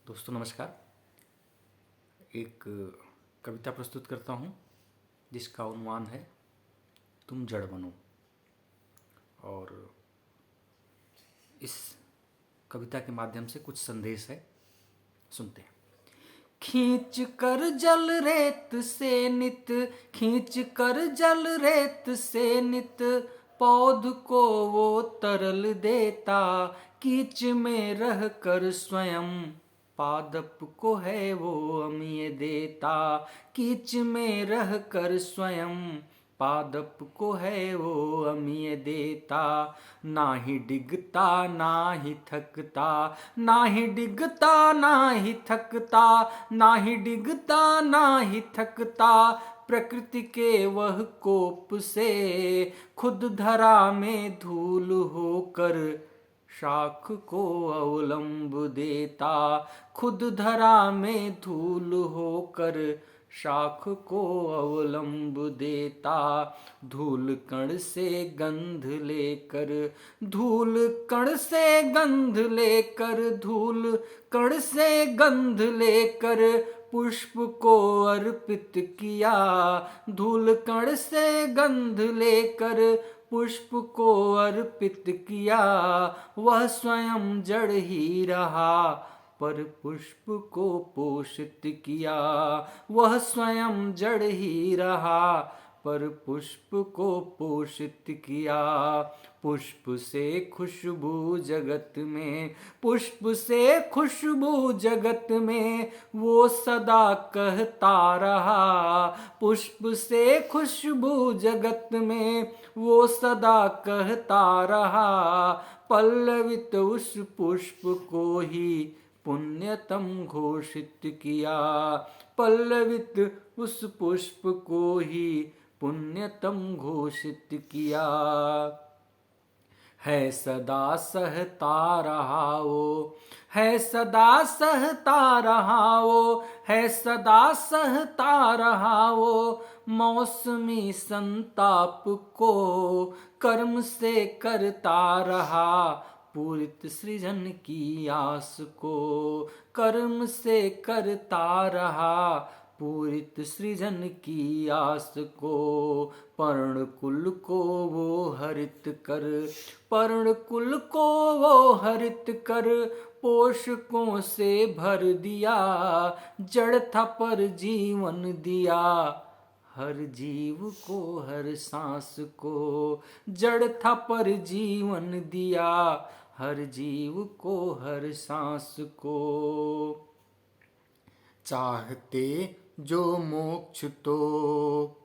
दोस्तों नमस्कार। एक कविता प्रस्तुत करता हूँ जिसका उन्वान है तुम जड़ बनो। और इस कविता के माध्यम से कुछ संदेश है, सुनते हैं। खींच कर जल रेत से नित, खींच कर जल रेत से नित, पौध को वो तरल देता, कीच में रह कर स्वयं पादप को है वो अमीय देता, कीच में रह कर स्वयं पादप को है वो अमीय देता। ना ही डिगता ना ही थकता, ना ही डिगता ना ही थकता, ना ही डिगता ना ही थकता, प्रकृति के वह कोप से खुद धरा में धूल होकर शाख को अवलंब देता, खुद धरा में धूल होकर शाख को अवलंब देता। धूल कण से गंध लेकर, धूल कण से गंध लेकर, धूल कण से गंध लेकर पुष्प को अर्पित किया, धूल कण से गंध लेकर पुष्प को अर्पित किया। वह स्वयं जड़ ही रहा पर पुष्प को पोषित किया, वह स्वयं जड़ ही रहा पर पुष्प को पोषित किया। पुष्प से खुशबू जगत में, पुष्प से खुशबू जगत में वो सदा कहता रहा, पुष्प से खुशबू जगत में वो सदा कहता रहा। पल्लवित उस पुष्प को ही पुण्यतम घोषित किया, पल्लवित उस पुष्प को ही पुण्यतम घोषित किया। है सदा सहता रहा वो, है सदा सहता रहा वो, है सदा सहता रहा वो मौसमी संताप को, कर्म से करता रहा पूरित सृजन की आस को, कर्म से करता रहा पूरित सृजन की आस को। पर्णकुल को वो हरित कर, पर्णकुल को वो हरित कर पोषकों से भर दिया, जड़ था पर जीवन दिया हर जीव को हर सांस को, जड़ था पर जीवन दिया हर जीव को हर सांस को। चाहते जो मोक्ष तो,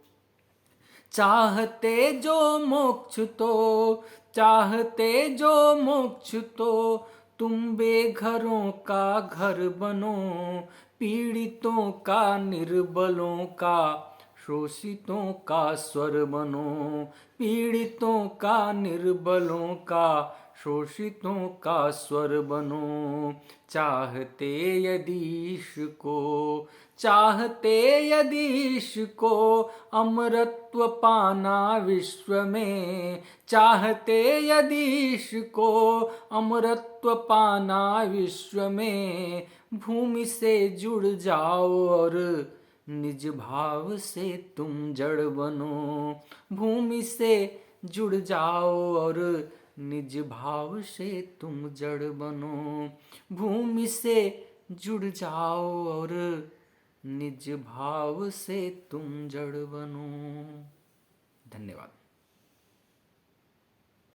चाहते जो मोक्ष तो, चाहते जो मोक्ष तो तुम बेघरों का घर बनो, पीड़ितों का निर्बलों का शोषितों का स्वर बनो, पीड़ितों का निर्बलों का शोषितों का स्वर बनो। चाहते यदि ईश को, चाहते यदि ईश को अमरत्व पाना विश्व में, चाहते यदि ईश को अमरत्व पाना विश्व में, भूमि से जुड़ जाओ और निज भाव से तुम जड़ बनो, भूमि से जुड़ जाओ और निज भाव से तुम जड़ बनो, भूमि से जुड़ जाओ और निज भाव से तुम जड़ बनो। धन्यवाद।